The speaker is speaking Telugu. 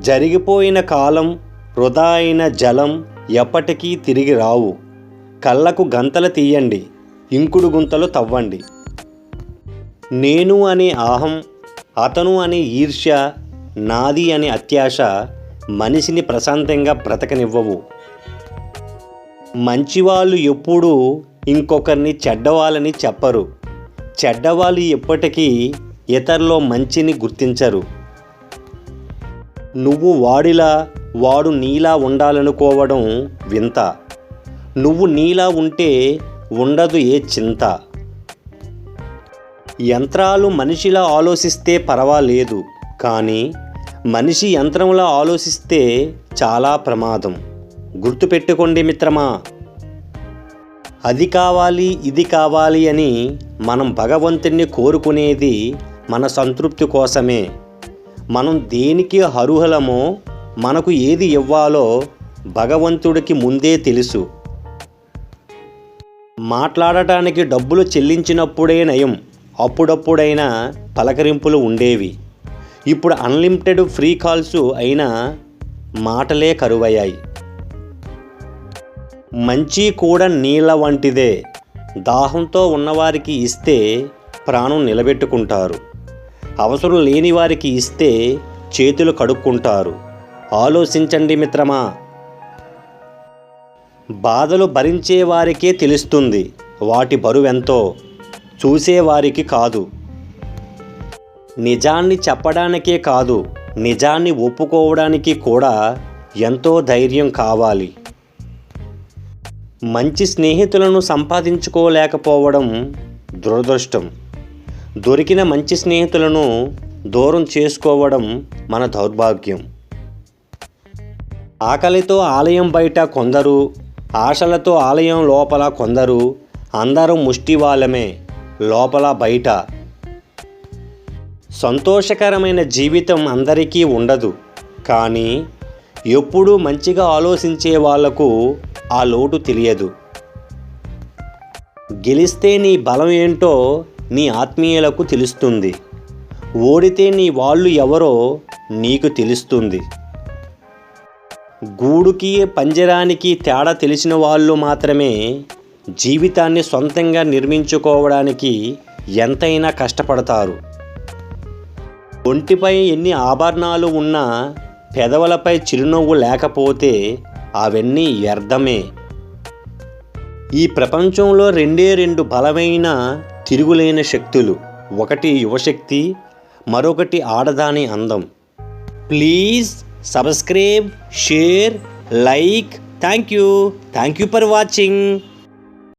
జరిగిపోయిన కాలం, వృధా అయిన జలం ఎప్పటికీ తిరిగి రావు. కళ్ళకు గంతలు తీయండి, ఇంకుడు గుంతలు తవ్వండి. నేను అనే అహం, అతను అనే ఈర్ష్య, నాది అనే అత్యాశ మనిషిని ప్రశాంతంగా బ్రతకనివ్వవు. మంచివాళ్ళు ఎప్పుడూ ఇంకొకరిని చెడ్డవాళ్ళని చెప్పరు. చెడ్డవాళ్ళు ఎప్పటికీ ఇతరులో మంచిని గుర్తించరు. నువ్వు వాడిలా, వాడు నీలా ఉండాలనుకోవడం వింత. నువ్వు నీలా ఉంటే ఉండదు ఏ చింత. యంత్రాలు మనిషిలా ఆలోచిస్తే పర్వాలేదు, కానీ మనిషి యంత్రంలా ఆలోచిస్తే చాలా ప్రమాదం. గుర్తుపెట్టుకోండి మిత్రమా. అది కావాలి, ఇది కావాలి అని మనం భగవంతుణ్ణి కోరుకునేది మన సంతృప్తి కోసమే. మనం దేనికి అర్హులమో, మనకు ఏది ఇవ్వాలో భగవంతుడికి ముందే తెలుసు. మాట్లాడటానికి డబ్బులు చెల్లించినప్పుడే నయం, అప్పుడప్పుడైనా పలకరింపులు ఉండేవి. ఇప్పుడు అన్లిమిటెడ్ ఫ్రీ కాల్స్ అయినా మాటలే కరువయ్యాయి. మంచి కూడా నీళ్ళ వంటిదే. దాహంతో ఉన్నవారికి ఇస్తే ప్రాణం నిలబెట్టుకుంటారు. అవసరం లేని వారికి ఇస్తే చేతులు కడుక్కుంటారు. ఆలోచించండి మిత్రమా. బాధలు భరించేవారికే తెలుస్తుంది వాటి బరువెంతో, చూసేవారికి కాదు. నిజాన్ని చెప్పడానికే కాదు, నిజాన్ని ఒప్పుకోవడానికి కూడా ఎంతో ధైర్యం కావాలి. మంచి స్నేహితులను సంపాదించుకోలేకపోవడం దురదృష్టం. దొరికిన మంచి స్నేహితులను దూరం చేసుకోవడం మన దౌర్భాగ్యం. ఆకలితో ఆలయం బయట కొందరు, ఆశలతో ఆలయం లోపల కొందరు. అందరం ముష్టి వాళ్ళమే లోపల బయట. సంతోషకరమైన జీవితం అందరికీ ఉండదు, కానీ ఎప్పుడూ మంచిగా ఆలోచించే వాళ్లకు ఆ లోటు తెలియదు. గెలిస్తే నీ బలం ఏంటో నీ ఆత్మీయులకు తెలుస్తుంది. ఓడితే నీ వాళ్ళు ఎవరో నీకు తెలుస్తుంది. గూడుకి పంజరానికి తేడా తెలిసిన వాళ్ళు మాత్రమే జీవితాన్ని సొంతంగా నిర్మించుకోవడానికి ఎంతైనా కష్టపడతారు. ఒంటిపై ఎన్ని ఆభరణాలు ఉన్నా పెదవులపై చిరునవ్వు లేకపోతే అవన్నీ వ్యర్థమే. ఈ ప్రపంచంలో రెండు బలమైన తిరుగులేని శక్తులు. ఒకటి యువశక్తి, మరొకటి ఆడదాని అందం. Please subscribe, share, like. Thank you for watching.